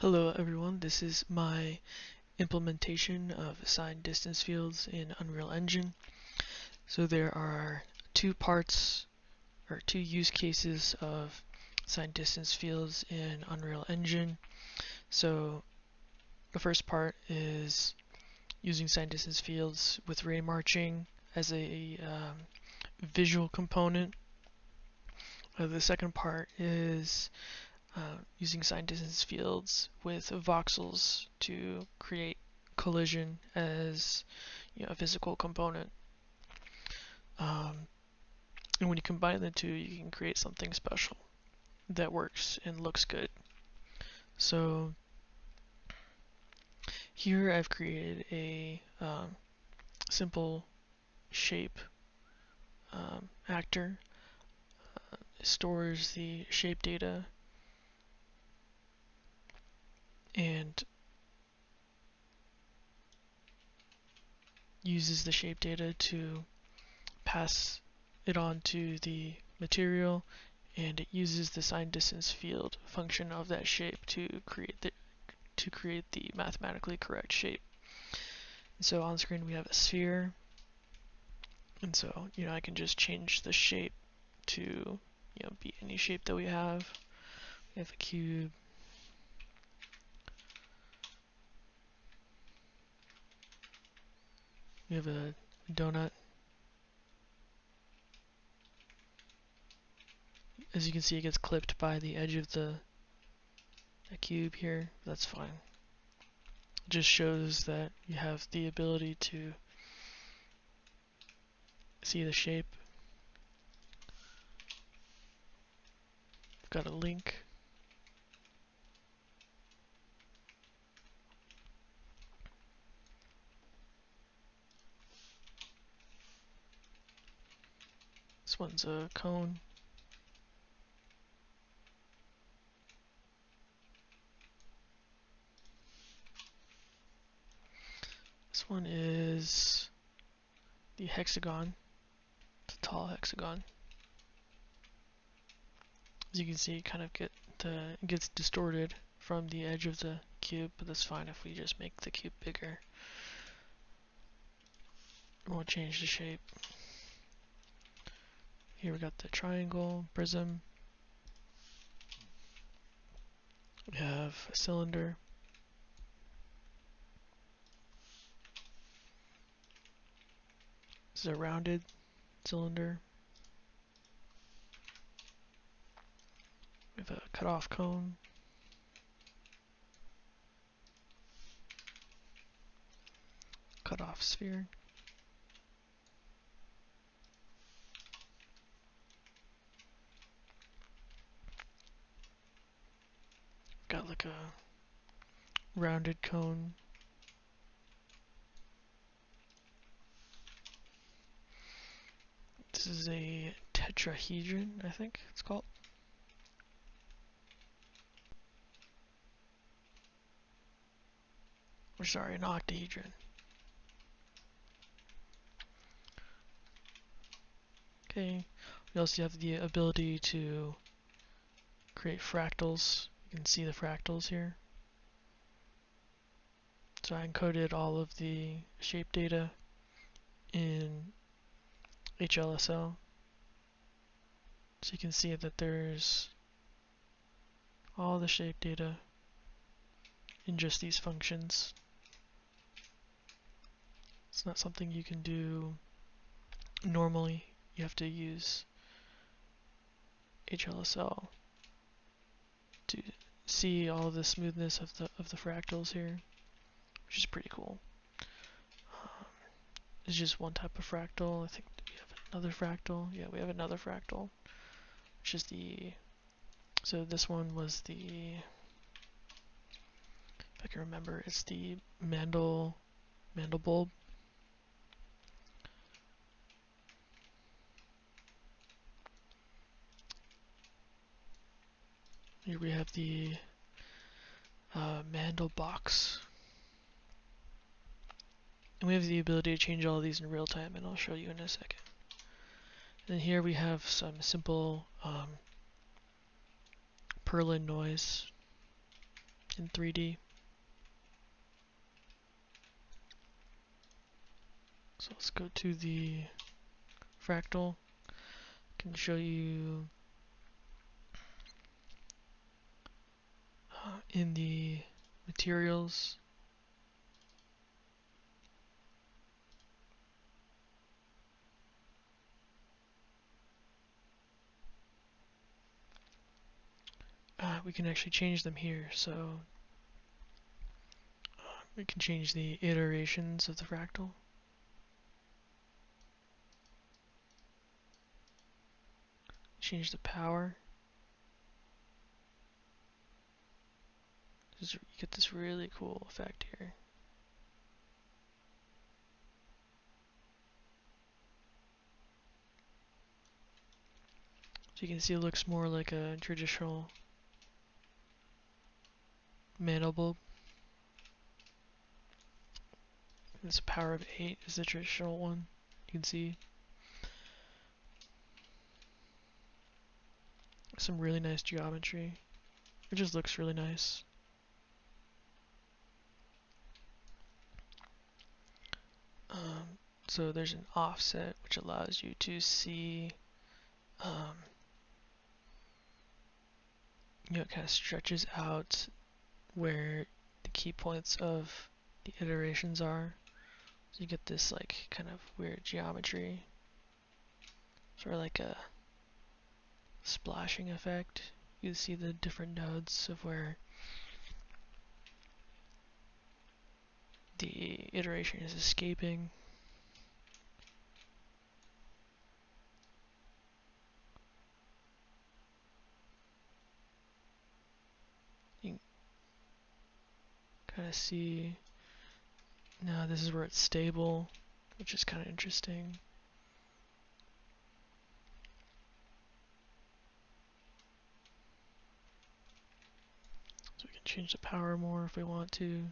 Hello everyone, this is my implementation of assigned distance fields in Unreal Engine. So there are two parts or two use cases of assigned distance fields in Unreal Engine. So the first part is using assigned distance fields with raymarching as a visual component. The second part is using assigned distance fields with voxels to create collision as a physical component. And when you combine the two, you can create something special that works and looks good. So here I've created a simple shape actor. It stores the shape data and uses the shape data to pass it on to the material, and it uses the assigned distance field function of that shape to create the mathematically correct shape. And so on screen we have a sphere, and so I can just change the shape to be any shape that we have. We have a cube. We have a donut. As you can see, it gets clipped by the edge of the cube here. That's fine. It just shows that you have the ability to see the shape. We've got a link. This one's a cone. This one is the hexagon. It's a tall hexagon. As you can see, it kind of gets distorted from the edge of the cube, but that's fine if we just make the cube bigger. We won't change the shape. Here we got the triangle, prism. We have a cylinder. This is a rounded cylinder. We have a cutoff cone. Cutoff sphere. Got like a rounded cone. This is a tetrahedron, I think it's called. Or sorry, an octahedron. Okay, we also have the ability to create fractals. You can see the fractals here. So I encoded all of the shape data in HLSL. So you can see that there's all the shape data in just these functions. It's not something you can do normally. You have to use HLSL to see all of the smoothness of the fractals here, which is pretty cool. It's just one type of fractal. I think we have another fractal. Yeah, we have another fractal, which is so this one was if I can remember, it's the Mandelbrot. Here we have the Mandelbox. And we have the ability to change all of these in real time, and I'll show you in a second. And here we have some simple Perlin noise. in 3D. So let's go to the fractal. I can show you in the materials. We can actually change them here. So we can change the iterations of the fractal. Change the power. You get this really cool effect here. So you can see it looks more like a traditional manobulb. This power of 8 is the traditional one. You can see some really nice geometry. It just looks really nice. So there's an offset which allows you to see, it kind of stretches out where the key points of the iterations are. So you get this like kind of weird geometry, sort of like a splashing effect. You see the different nodes of where the iteration is escaping. You can kind of see now this is where it's stable, which is kind of interesting. So we can change the power more if we want to.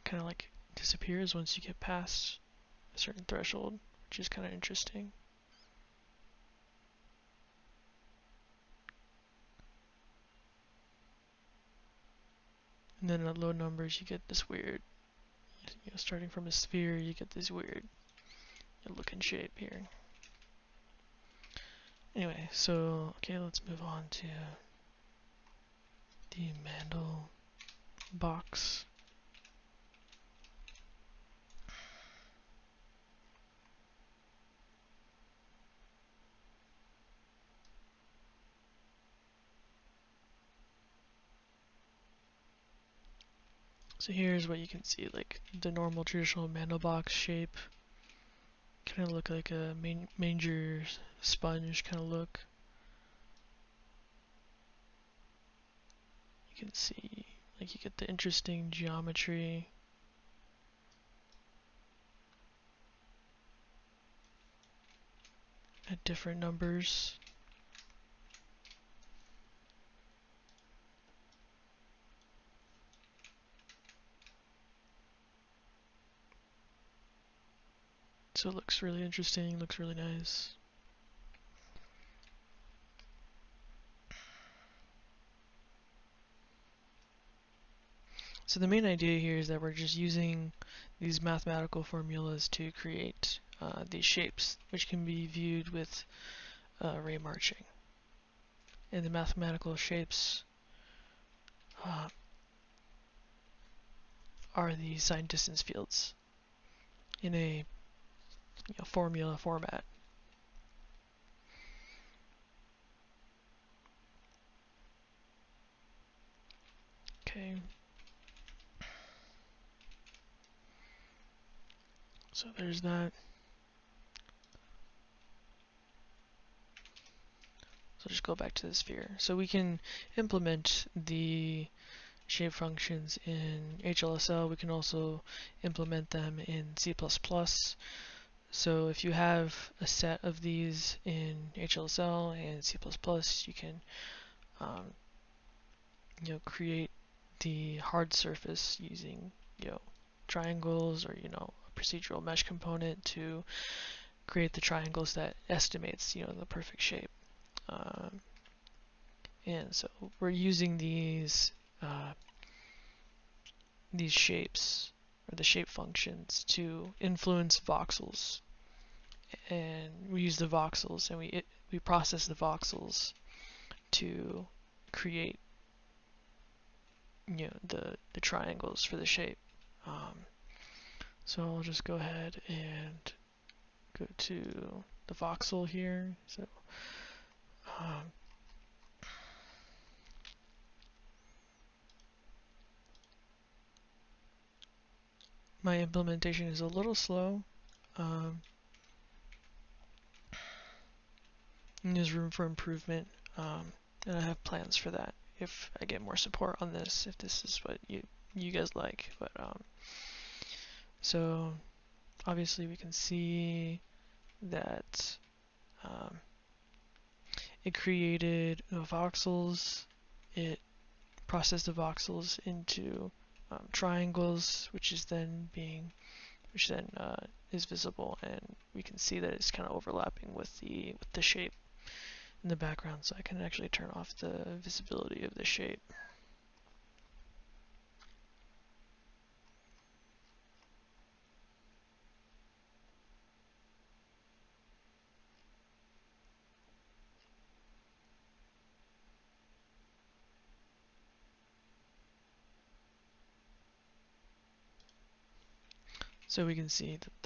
Kind of like disappears once you get past a certain threshold, which is kind of interesting. And then at low numbers you get this weird, starting from a sphere you get this weird looking shape here. Anyway, so okay, let's move on to the Mandel box. So here's what you can see, like the normal traditional Mandelbox shape. Kind of look like a manger sponge kind of look. You can see, like you get the interesting geometry. At different numbers. So it looks really interesting, looks really nice. So the main idea here is that we're just using these mathematical formulas to create these shapes, which can be viewed with raymarching. And the mathematical shapes are the sign distance fields in a formula format. Okay. So there's that. So just go back to the sphere. So we can implement the shape functions in HLSL. We can also implement them in C++. So if you have a set of these in HLSL and C++, you can create the hard surface using triangles or a procedural mesh component to create the triangles that estimates the perfect shape. And so we're using these these shapes, or the shape functions, to influence voxels. And we use the voxels, and we process the voxels to create, the triangles for the shape. So I'll just go ahead and go to the voxel here. So my implementation is a little slow. And there's room for improvement, and I have plans for that if I get more support on this, if this is what you guys like. But so obviously we can see that it created voxels. It processed the voxels into triangles, which then is visible, and we can see that it's kind of overlapping with the shape in the background. So I can actually turn off the visibility of the shape. So we can see that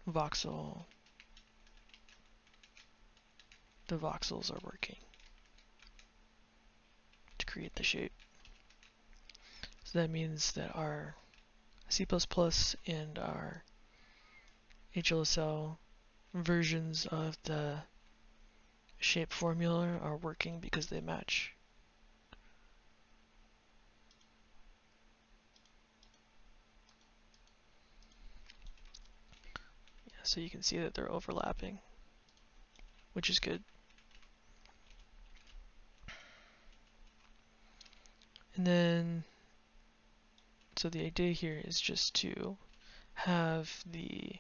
the voxels are working to create the shape. So that means that our C++ and our HLSL versions of the shape formula are working because they match. Yeah, so you can see that they're overlapping, which is good. And then, so the idea here is just to have the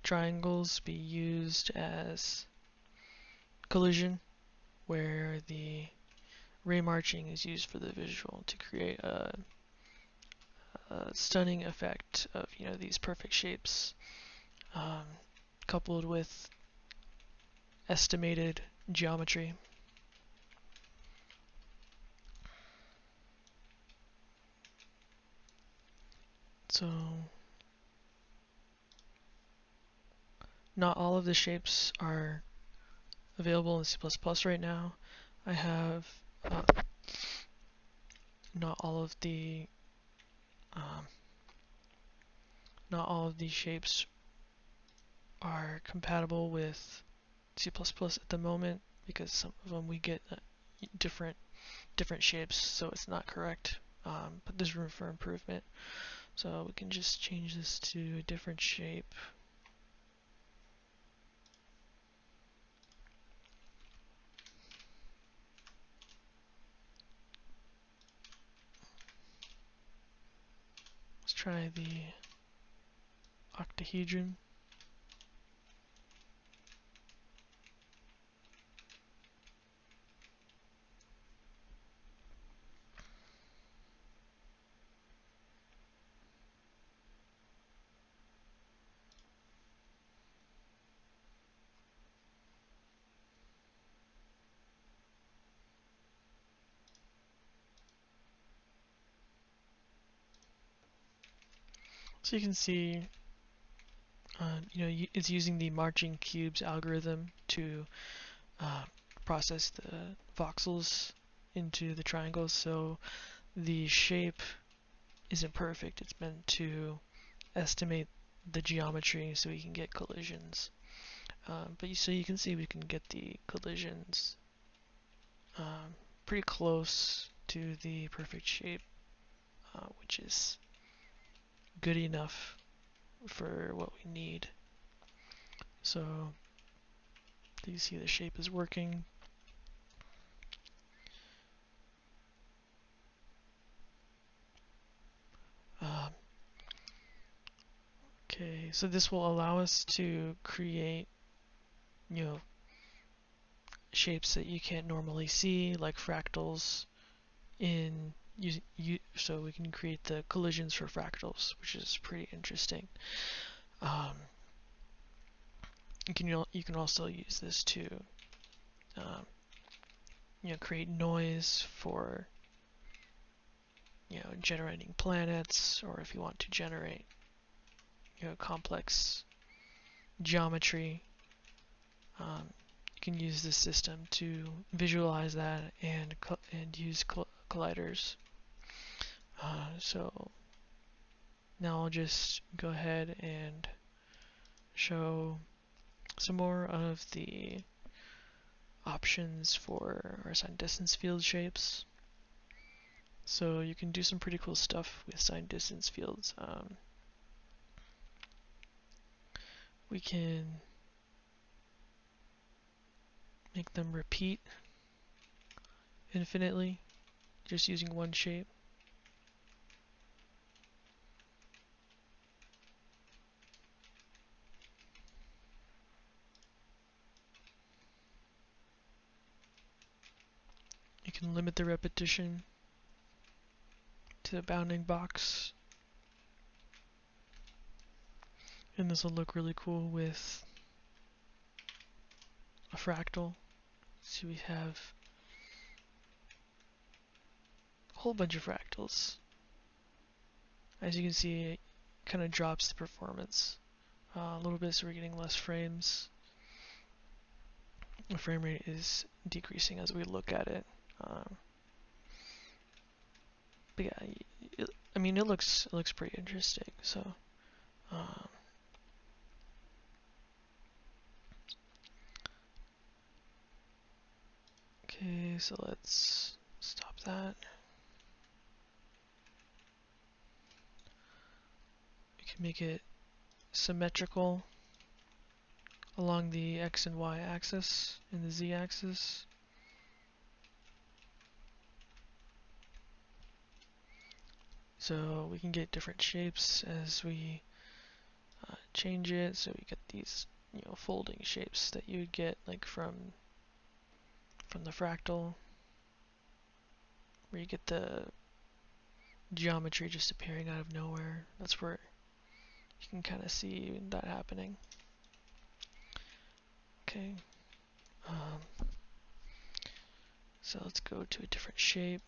triangles be used as collision, where the raymarching is used for the visual to create a stunning effect of these perfect shapes, coupled with estimated geometry. So not all of the shapes are available in C++ right now. I have not all of these shapes are compatible with C++ at the moment, because some of them we get different shapes, so it's not correct. But there's room for improvement. So we can just change this to a different shape. Let's try the octahedron. So you can see, it's using the marching cubes algorithm to process the voxels into the triangles. So the shape isn't perfect. It's meant to estimate the geometry so we can get collisions. So you can see we can get the collisions pretty close to the perfect shape, which is good enough for what we need. So you see the shape is working. Okay, so this will allow us to create, shapes that you can't normally see, like fractals, in so we can create the collisions for fractals, which is pretty interesting. You can also use this to create noise for generating planets, or if you want to generate complex geometry. You can use this system to visualize that and use colliders. So now I'll just go ahead and show some more of the options for our assigned distance field shapes. So you can do some pretty cool stuff with assigned distance fields. We can make them repeat infinitely, just using one shape. You can limit the repetition to the bounding box. And this will look really cool with a fractal. So we have a whole bunch of fractals. As you can see, it kind of drops the performance a little bit, so we're getting less frames. The frame rate is decreasing as we look at it. But yeah, I mean, it looks pretty interesting. So, okay, so let's stop that. We can make it symmetrical along the X and Y axis and the Z axis. So we can get different shapes as we change it. So we get these, folding shapes that you would get like from the fractal, where you get the geometry just appearing out of nowhere. That's where you can kind of see that happening. Okay. So let's go to a different shape.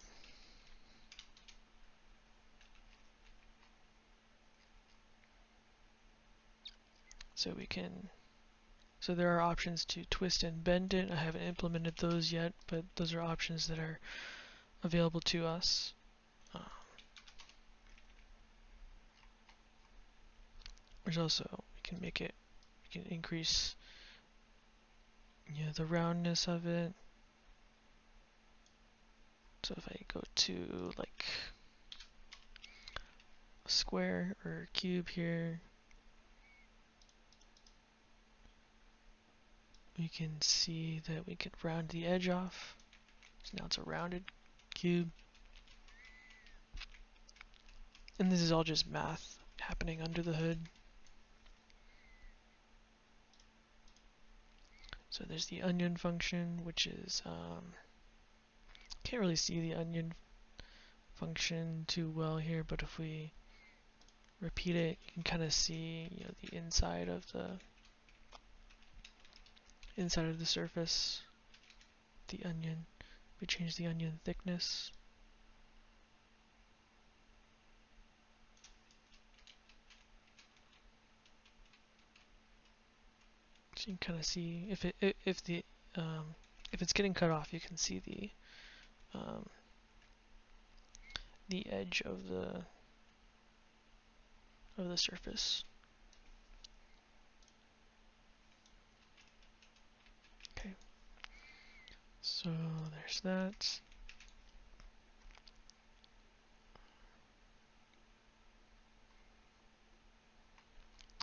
So there are options to twist and bend it. I haven't implemented those yet, but those are options that are available to us. There's also, we can increase the roundness of it. So if I go to like a square or a cube here, we can see that we could round the edge off. So now it's a rounded cube. And this is all just math happening under the hood. So there's the onion function, which is, can't really see the onion function too well here, but if we repeat it, you can kind of see, the inside of the surface, the onion. We change the onion thickness. So you can kind of see if it's getting cut off, you can see the edge of the surface. Okay. So there's that.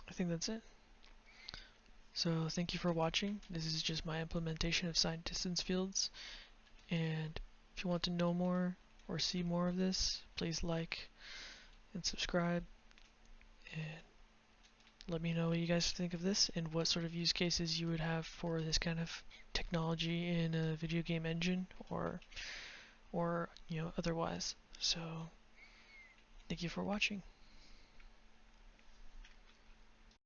I think that's it. So thank you for watching. This is just my implementation of assigned distance fields. And if you want to know more or see more of this, please like and subscribe. And let me know what you guys think of this and what sort of use cases you would have for this kind of technology in a video game engine or or otherwise. So thank you for watching.